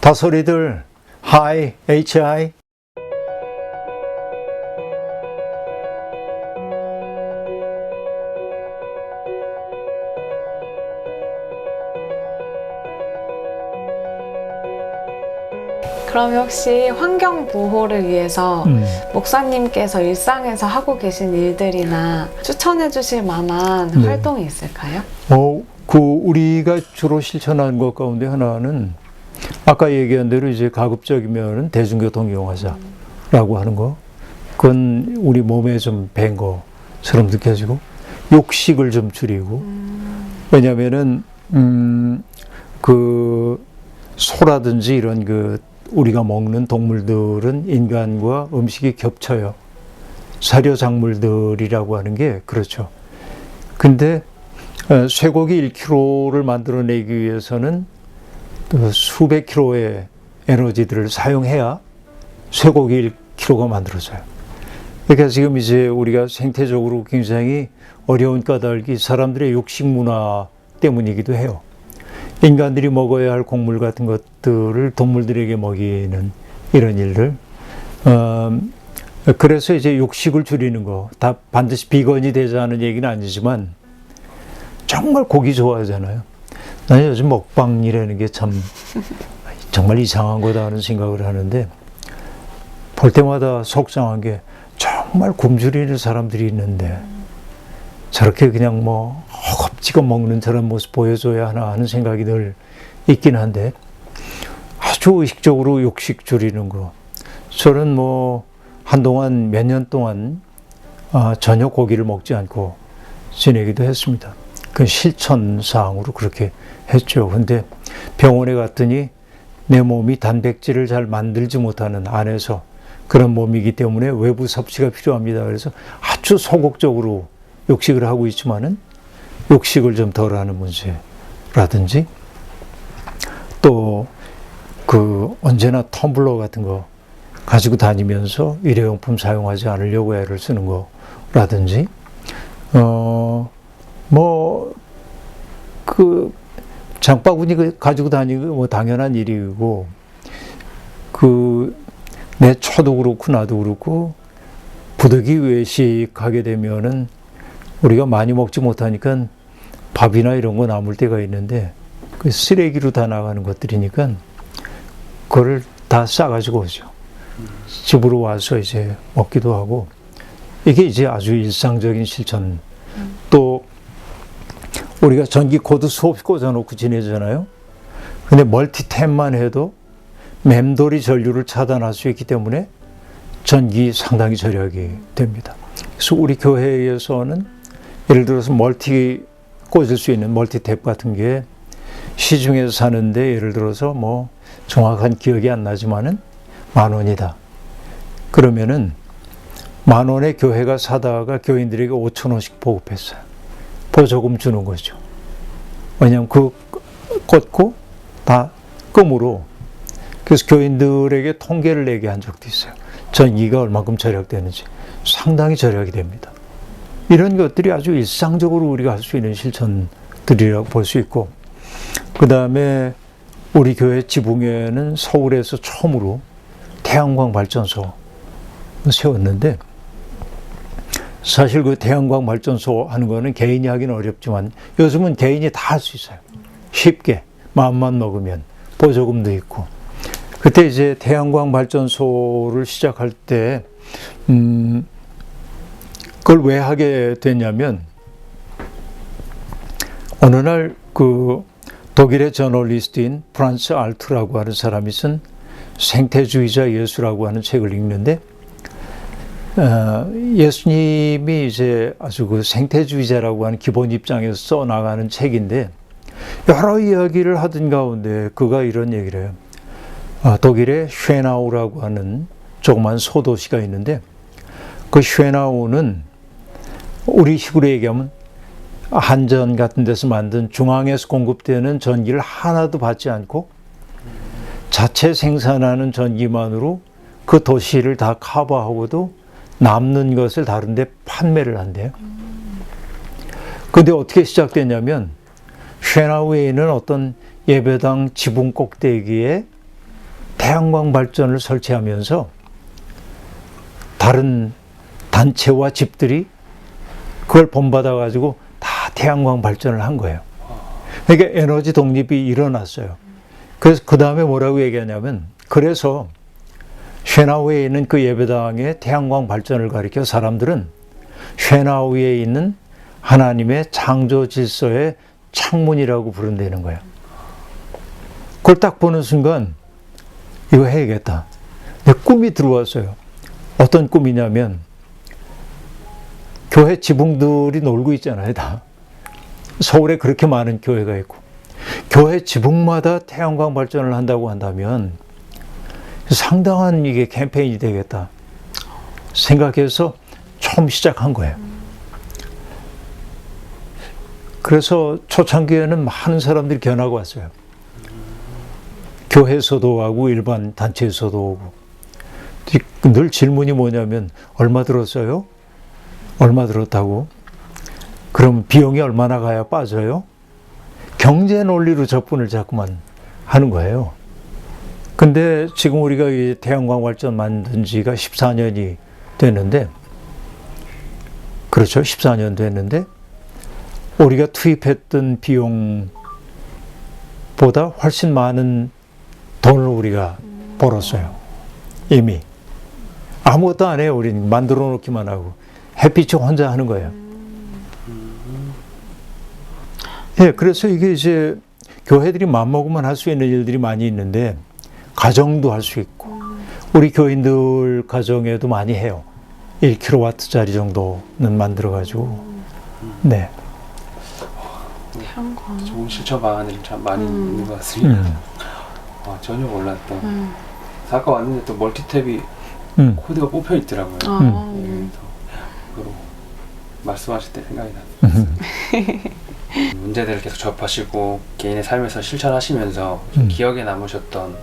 다소리들, Hi, HI. 그럼 혹시 환경 보호를 위해서 목사님께서 일상에서 하고 계신 일들이나 추천해 주실 만한 활동이 있을까요? 우리가 주로 실천하는 것 가운데 하나는 아까 얘기한 대로 이제 가급적이면 대중교통 이용하자라고 하는 거. 그건 우리 몸에 좀 밴 것처럼 느껴지고, 욕식을 좀 줄이고, 왜냐면은, 소라든지 이런 우리가 먹는 동물들은 인간과 음식이 겹쳐요. 사료작물들이라고 하는 게 그렇죠. 근데 쇠고기 1kg를 만들어내기 위해서는 수백 킬로의 에너지들을 사용해야 쇠고기 1kg가 만들어져요. 그러니까 지금 이제 우리가 생태적으로 굉장히 어려운 까닭이 사람들의 욕식 문화 때문이기도 해요. 인간들이 먹어야 할 곡물 같은 것들을 동물들에게 먹이는 이런 일들. 그래서 이제 욕식을 줄이는 거, 다 반드시 비건이 되자는 얘기는 아니지만 정말 고기 좋아하잖아요. 나는 요즘 먹방이라는 게 참 정말 이상한 거다 하는 생각을 하는데, 볼 때마다 속상한 게 정말 굶주리는 사람들이 있는데 저렇게 그냥 허겁지겁 먹는 저런 모습 보여줘야 하나 하는 생각이 늘 있긴 한데, 아주 의식적으로 욕식 줄이는 거. 저는 한동안 몇 년 동안 전혀 고기를 먹지 않고 지내기도 했습니다. 그 실천사항으로 그렇게 했죠. 근데 병원에 갔더니 내 몸이 단백질을 잘 만들지 못하는 안에서 그런 몸이기 때문에 외부 섭취가 필요합니다. 그래서 아주 소극적으로 욕식을 하고 있지만은 욕식을 좀 덜하는 문제라든지, 또 언제나 텀블러 같은 거 가지고 다니면서 일회용품 사용하지 않으려고 애를 쓰는 거라든지, 장바구니 가지고 다니고 당연한 일이고, 내 처도 그렇고 나도 그렇고 부득이 외식하게 되면은 우리가 많이 먹지 못하니까 밥이나 이런 거 남을 때가 있는데 그 쓰레기로 다 나가는 것들이니까 그거를 다 싸가지고 오죠. 집으로 와서 이제 먹기도 하고, 이게 이제 아주 일상적인 실천. 또 우리가 전기 코드 수없이 꽂아놓고 지내잖아요. 근데 멀티탭만 해도 맴돌이 전류를 차단할 수 있기 때문에 전기 상당히 절약이 됩니다. 그래서 우리 교회에서는 예를 들어서 꽂을 수 있는 멀티탭 같은 게 시중에서 사는데 예를 들어서 정확한 기억이 안 나지만은 10,000원이다. 그러면은 10,000원에 교회가 사다가 교인들에게 5,000원씩 보급했어요. 보조금 주는 거죠. 왜냐하면 꽂고 다 끔으로. 그래서 교인들에게 통계를 내게 한 적도 있어요. 전기가 얼마큼 절약되는지. 상당히 절약이 됩니다. 이런 것들이 아주 일상적으로 우리가 할 수 있는 실천들이라고 볼 수 있고, 그 다음에 우리 교회 지붕에는 서울에서 처음으로 태양광 발전소 세웠는데, 사실 그 태양광 발전소 하는 거는 개인이 하기는 어렵지만 요즘은 개인이 다 할 수 있어요. 쉽게 마음만 먹으면 보조금도 있고. 그때 이제 태양광 발전소를 시작할 때 그걸 왜 하게 됐냐면, 어느 날 독일의 저널리스트인 프란츠 알트라고 하는 사람이 쓴 생태주의자 예수라고 하는 책을 읽는데, 예수님이 이제 아주 생태주의자라고 하는 기본 입장에서 써나가는 책인데, 여러 이야기를 하던 가운데 그가 이런 얘기를 해요. 독일의 쉐나우라고 하는 조그만 소도시가 있는데, 그 쉐나우는 우리 식으로 얘기하면 한전 같은 데서 만든 중앙에서 공급되는 전기를 하나도 받지 않고 자체 생산하는 전기만으로 그 도시를 다 커버하고도 남는 것을 다른 데 판매를 한대요. 근데 어떻게 시작됐냐면, 쉐나우에 있는 어떤 예배당 지붕 꼭대기에 태양광 발전을 설치하면서 다른 단체와 집들이 그걸 본받아 가지고 다 태양광 발전을 한 거예요. 그러니까 에너지 독립이 일어났어요. 그래서 그 다음에 뭐라고 얘기하냐면, 그래서 쉐나우에 있는 그 예배당의 태양광 발전을 가리켜 사람들은 쉐나우에 있는 하나님의 창조 질서의 창문이라고 부른다는 거예요. 그걸 딱 보는 순간 이거 해야겠다. 내 꿈이 들어왔어요. 어떤 꿈이냐면, 교회 지붕들이 놀고 있잖아요, 다. 서울에 그렇게 많은 교회가 있고, 교회 지붕마다 태양광 발전을 한다고 한다면 상당한 이게 캠페인이 되겠다 생각해서 처음 시작한 거예요. 그래서 초창기에는 많은 사람들이 견하고 왔어요. 교회에서도 하고 일반 단체에서도 오고. 늘 질문이 뭐냐면, 얼마 들었어요? 얼마 들었다고? 그럼 비용이 얼마나 가야 빠져요? 경제 논리로 접근을 자꾸만 하는 거예요. 근데 지금 우리가 이 태양광 발전 만든 지가 14년이 됐는데, 그렇죠? 14년 됐는데, 우리가 투입했던 비용보다 훨씬 많은 돈을 우리가 벌었어요. 이미. 아무것도 안 해요. 우리는 만들어 놓기만 하고. 햇빛이 혼자 하는 거예요. 예, 그래서 이게 이제 교회들이 마음먹으면 할 수 있는 일들이 많이 있는데, 가정도 할 수 있고, 우리 교인들 가정에도 많이 해요. 1kW짜리 정도는 만들어가지고. 네. 태양광. 좋은 실천 방안들이 참 많이 있는 것 같습니다. 전혀 몰랐던. 아까 왔는데 또 멀티탭이 코드가 뽑혀 있더라고요. 그래서 그거 말씀하실 때 생각이 났어요. 문제들을 계속 접하시고 개인의 삶에서 실천하시면서 좀 기억에 남으셨던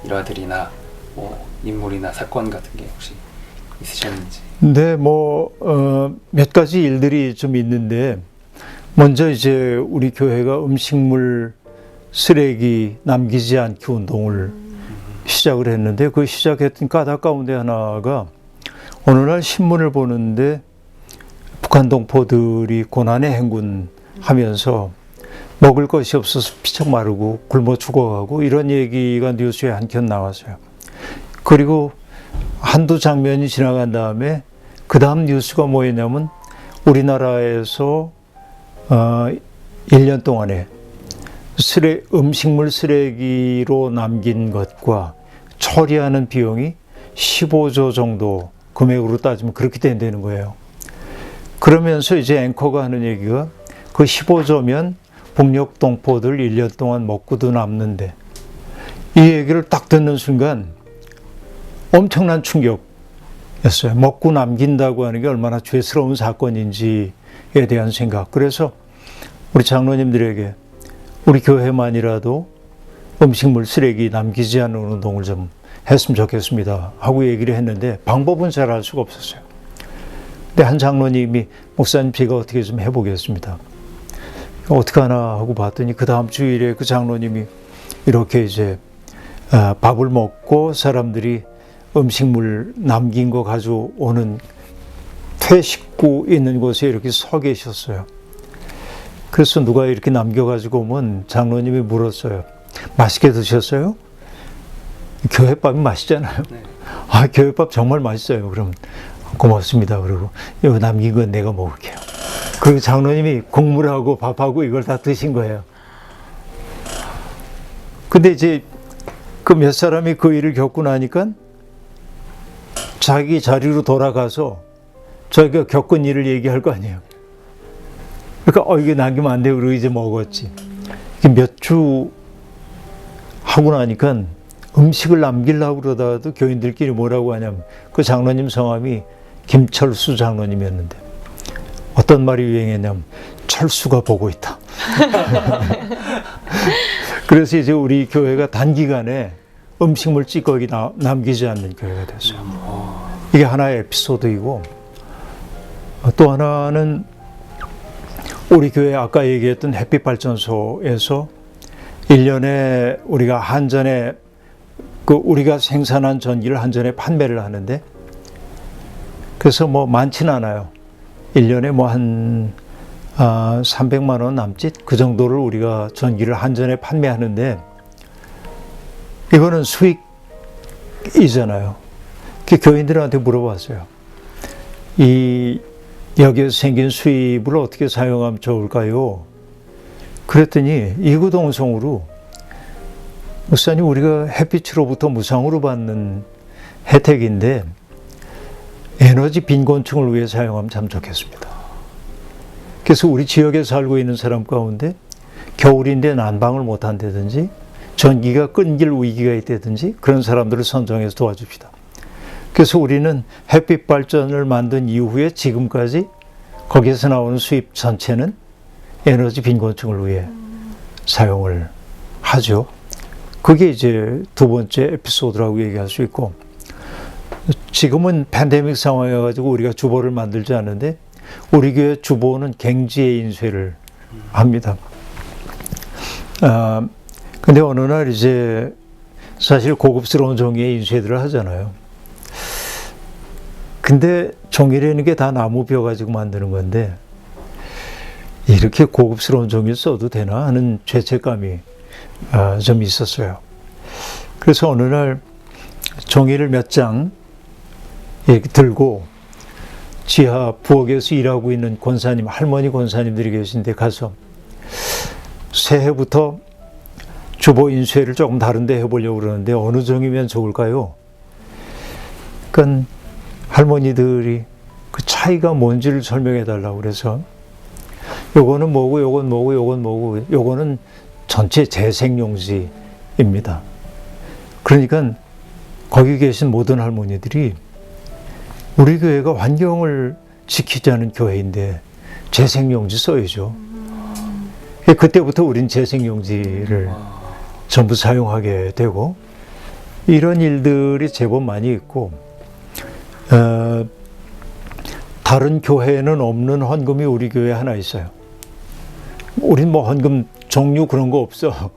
일화들이나 뭐 인물이나 사건 같은 게 혹시 있으셨는지. 네, 몇 가지 일들이 좀 있는데, 먼저 이제 우리 교회가 음식물 쓰레기 남기지 않기 운동을 시작을 했는데, 그 시작했던 까닭 가운데 하나가, 어느 날 신문을 보는데 북한 동포들이 고난의 행군하면서 먹을 것이 없어서 피척 마르고 굶어 죽어가고 이런 얘기가 뉴스에 한켠 나왔어요. 그리고 한두 장면이 지나간 다음에 그 다음 뉴스가 뭐였냐면, 우리나라에서 1년 동안에 음식물 쓰레기로 남긴 것과 처리하는 비용이 15조 정도 금액으로 따지면 그렇게 된다는 거예요. 그러면서 이제 앵커가 하는 얘기가, 그 15조면 북녘 동포들 1년 동안 먹고도 남는데, 이 얘기를 딱 듣는 순간 엄청난 충격이었어요. 먹고 남긴다고 하는 게 얼마나 죄스러운 사건인지에 대한 생각. 그래서 우리 장로님들에게 우리 교회만이라도 음식물 쓰레기 남기지 않는 운동을 좀 했으면 좋겠습니다 하고 얘기를 했는데, 방법은 잘 알 수가 없었어요. 근데 한 장로님이, 목사님 제가 어떻게 좀 해보겠습니다. 어떻게 하나 하고 봤더니 그 다음 주일에 그 장로님이 이렇게 이제 밥을 먹고 사람들이 음식물 남긴 거 가져오는 퇴식구 있는 곳에 이렇게 서 계셨어요. 그래서 누가 이렇게 남겨가지고 오면 장로님이 물었어요. 맛있게 드셨어요? 교회밥이 맛있잖아요. 네. 아, 교회밥 정말 맛있어요. 그럼 고맙습니다. 그리고 이거 남긴 건 내가 먹을게요. 그리고 장로님이 국물하고 밥하고 이걸 다 드신 거예요. 근데 이제 그 몇 사람이 그 일을 겪고 나니까 자기 자리로 돌아가서 자기가 겪은 일을 얘기할 거 아니에요. 그러니까 이게 남기면 안 돼요. 그리고 이제 먹었지. 몇 주 하고 나니까 음식을 남기려고 그러다가도 교인들끼리 뭐라고 하냐면, 그 장로님 성함이 김철수 장로님이었는데 어떤 말이 유행했냐면, 철수가 보고 있다. 그래서 이제 우리 교회가 단기간에 음식물 찌꺼기 남기지 않는 교회가 됐어요. 이게 하나의 에피소드이고, 또 하나는 우리 교회 아까 얘기했던 햇빛발전소에서 1년에 우리가 한전에 그 우리가 생산한 전기를 한전에 판매를 하는데, 그래서 뭐 많지는 않아요. 1년에 뭐 한 300만 원 남짓 그 정도를 우리가 전기를 한전에 판매하는데, 이거는 수익이잖아요. 그 교인들한테 물어봤어요. 여기에서 생긴 수입을 어떻게 사용하면 좋을까요? 그랬더니 이구동성으로, 목사님, 우리가 햇빛으로부터 무상으로 받는 혜택인데 에너지 빈곤층을 위해 사용하면 참 좋겠습니다. 그래서 우리 지역에 살고 있는 사람 가운데 겨울인데 난방을 못 한다든지 전기가 끊길 위기가 있다든지 그런 사람들을 선정해서 도와줍시다. 그래서 우리는 햇빛 발전을 만든 이후에 지금까지 거기에서 나오는 수입 전체는 에너지 빈곤층을 위해 사용을 하죠. 그게 이제 두 번째 에피소드라고 얘기할 수 있고, 지금은 팬데믹 상황이어가지고 우리가 주보를 만들지 않는데 우리 교회 주보는 갱지의 인쇄를 합니다. 근데 어느 날 이제 사실 고급스러운 종이에 인쇄들을 하잖아요. 근데 종이라는 게 다 나무 벼 가지고 만드는 건데 이렇게 고급스러운 종이를 써도 되나 하는 죄책감이 좀 있었어요. 그래서 어느 날 종이를 몇 장 이렇게 들고 지하 부엌에서 일하고 있는 권사님, 할머니 권사님들이 계신데 가서 새해부터 주보 인쇄를 조금 다른 데 해보려고 그러는데 어느 종이면 좋을까요? 그러니까 할머니들이 그 차이가 뭔지를 설명해 달라고 그래서 요거는 뭐고 요건 뭐고 요건 뭐고 요거는 전체 재생용지입니다. 그러니까 거기 계신 모든 할머니들이 우리 교회가 환경을 지키자는 교회인데 재생용지 써야죠. 그때부터 우린 재생용지를 전부 사용하게 되고 이런 일들이 제법 많이 있고 다른 교회에는 없는 헌금이 우리 교회에 하나 있어요. 우린 뭐 헌금 종류 그런 거 없어.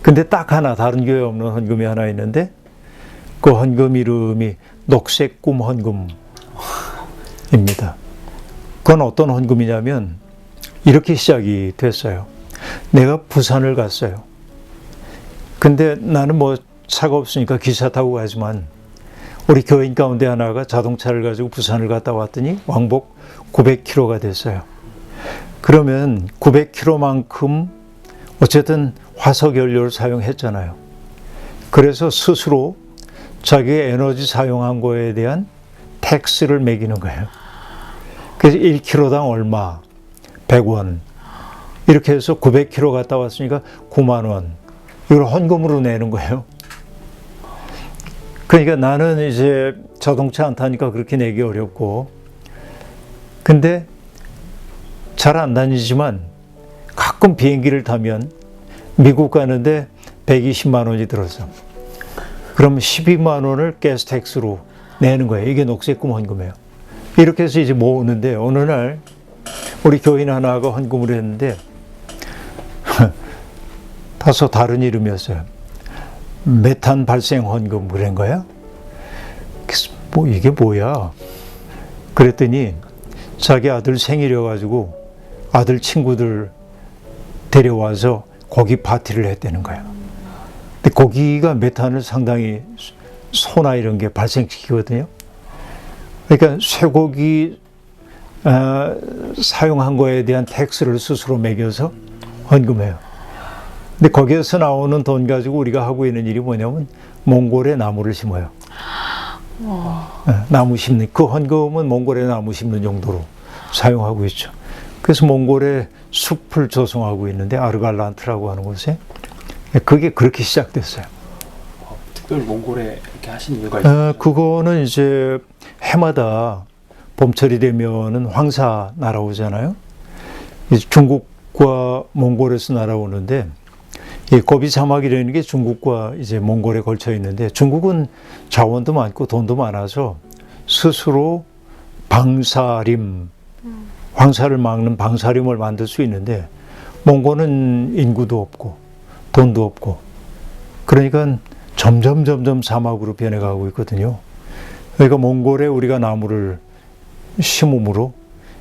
근데 딱 하나 다른 교회에 없는 헌금이 하나 있는데 그 헌금 이름이 녹색 꿈 헌금입니다. 그건 어떤 헌금이냐면 이렇게 시작이 됐어요. 내가 부산을 갔어요. 근데 나는 뭐 차가 없으니까 기차 타고 가지만 우리 교인 가운데 하나가 자동차를 가지고 부산을 갔다 왔더니 왕복 900km가 됐어요. 그러면 900km만큼 어쨌든 화석 연료를 사용했잖아요. 그래서 스스로 자기의 에너지 사용한 거에 대한 텍스를 매기는 거예요. 그래서 1km당 얼마, 100원 이렇게 해서 900km 갔다 왔으니까 9만 원 이걸 헌금으로 내는 거예요. 그러니까 나는 이제 자동차 안 타니까 그렇게 내기 어렵고, 근데 잘 안 다니지만 가끔 비행기를 타면 미국 가는데 120만 원이 들었어. 그럼 12만 원을 가스 텍스로 내는 거예요. 이게 녹색금 헌금이에요. 이렇게 해서 이제 모으는데 어느 날 우리 교인 하나가 헌금을 했는데 다소 다른 이름이었어요. 메탄 발생 헌금 그런 거야? 뭐 이게 뭐야? 그랬더니 자기 아들 생일이어가지고 아들 친구들 데려와서 고기 파티를 했다는 거야. 근데 고기가 메탄을 상당히 소나 이런 게 발생시키거든요. 그러니까 쇠고기 사용한 거에 대한 텍스를 스스로 매겨서 헌금해요. 근데 거기에서 나오는 돈 가지고 우리가 하고 있는 일이 뭐냐면 몽골에 나무를 심어요. 나무 심는, 그 헌금은 몽골에 나무 심는 용도로 사용하고 있죠. 그래서 몽골에 숲을 조성하고 있는데 아르갈란트라고 하는 곳에 그게 그렇게 시작됐어요. 특별히 몽골에 이렇게 하신 이유가 있어요? 그거는 이제 해마다 봄철이 되면은 황사 날아오잖아요. 이제 중국과 몽골에서 날아오는데 이 고비 사막이라는 게 중국과 이제 몽골에 걸쳐 있는데 중국은 자원도 많고 돈도 많아서 스스로 방사림, 황사를 막는 방사림을 만들 수 있는데 몽골은 인구도 없고 돈도 없고 그러니까 점점 사막으로 변해가고 있거든요. 그러니까 몽골에 우리가 나무를 심음으로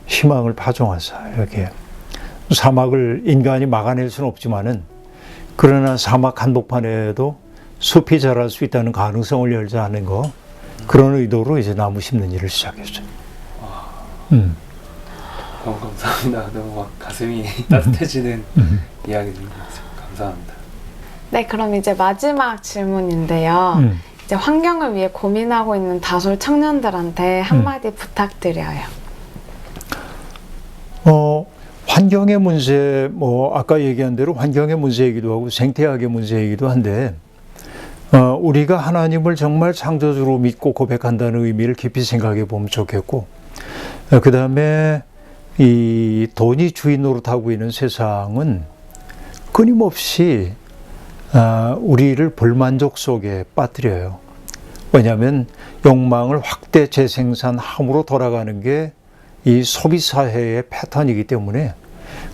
희망을 파종하자. 이렇게 사막을 인간이 막아낼 수는 없지만은 그러나 사막 한복판에도 숲이 자랄 수 있다는 가능성을 열자 하는 거, 그런 의도로 이제 나무 심는 일을 시작했죠. 너무 감사합니다. 너무 막 가슴이 따뜻해지는 이야기들 감사합니다. 네, 그럼 이제 마지막 질문인데요. 이제 환경을 위해 고민하고 있는 다솔 청년들한테 한마디 부탁드려요. 환경의 문제, 아까 얘기한 대로 환경의 문제이기도 하고 생태학의 문제이기도 한데, 우리가 하나님을 정말 창조주로 믿고 고백한다는 의미를 깊이 생각해 보면 좋겠고, 그 다음에 이 돈이 주인 노릇하고 있는 세상은 끊임없이 우리를 불만족 속에 빠뜨려요. 왜냐하면 욕망을 확대 재생산함으로 돌아가는 게 이 소비사회의 패턴이기 때문에,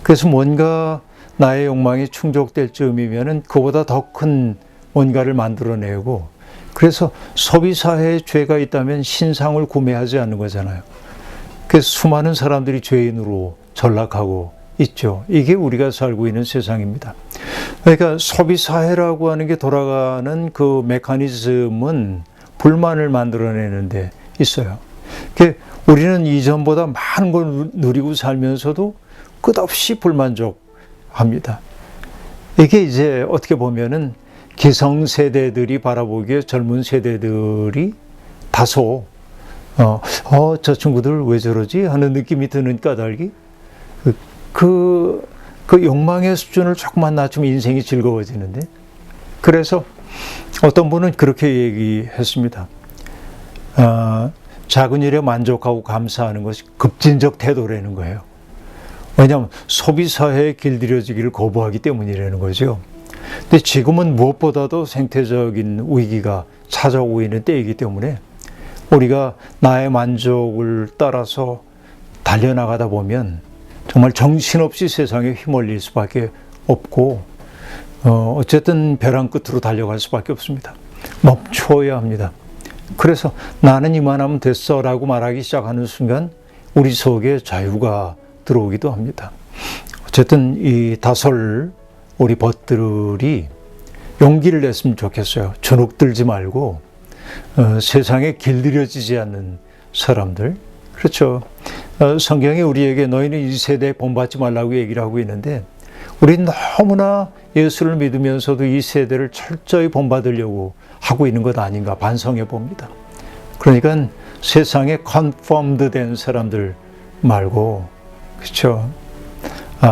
그래서 뭔가 나의 욕망이 충족될 즈음이면은 그보다 더 큰 뭔가를 만들어내고, 그래서 소비사회에 죄가 있다면 신상을 구매하지 않는 거잖아요. 그래서 수많은 사람들이 죄인으로 전락하고 있죠. 이게 우리가 살고 있는 세상입니다. 그러니까 소비사회라고 하는 게 돌아가는 그 메커니즘은 불만을 만들어내는 데 있어요. 우리는 이전보다 많은 걸 누리고 살면서도 끝없이 불만족합니다. 이게 이제 어떻게 보면은 기성세대들이 바라보기에 젊은 세대들이 다소 저 친구들 왜 저러지? 하는 느낌이 드는 까닭이 그 욕망의 수준을 조금만 낮추면 인생이 즐거워지는데, 그래서 어떤 분은 그렇게 얘기했습니다. 작은 일에 만족하고 감사하는 것이 급진적 태도라는 거예요. 왜냐하면 소비사회에 길들여지기를 거부하기 때문이라는 거죠. 근데 지금은 무엇보다도 생태적인 위기가 찾아오고 있는 때이기 때문에 우리가 나의 만족을 따라서 달려나가다 보면 정말 정신없이 세상에 휘말릴 수밖에 없고, 어쨌든 벼랑 끝으로 달려갈 수밖에 없습니다. 멈춰야 합니다. 그래서 나는 이만하면 됐어 라고 말하기 시작하는 순간 우리 속에 자유가 들어오기도 합니다. 어쨌든 이 다솔 우리 벗들이 용기를 냈으면 좋겠어요. 주눅들지 말고 세상에 길들여지지 않는 사람들. 그렇죠. 성경이 우리에게 너희는 이 세대에 본받지 말라고 얘기를 하고 있는데, 우리는 너무나 예수를 믿으면서도 이 세대를 철저히 본받으려고 하고 있는 것 아닌가 반성해 봅니다. 그러니까 세상에 컨펌드 된 사람들 말고, 그렇죠.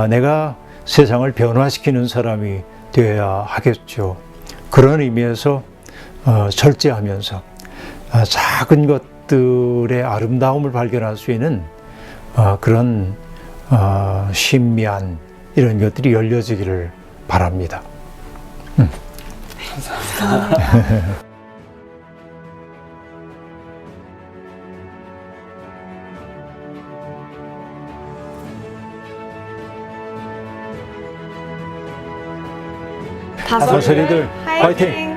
내가 세상을 변화시키는 사람이 되어야 하겠죠. 그런 의미에서 절제하면서 작은 것들의 아름다움을 발견할 수 있는 그런 신미한 이런 것들이 열려지기를 바랍니다. 감사합니다. 다솔이들 화이팅!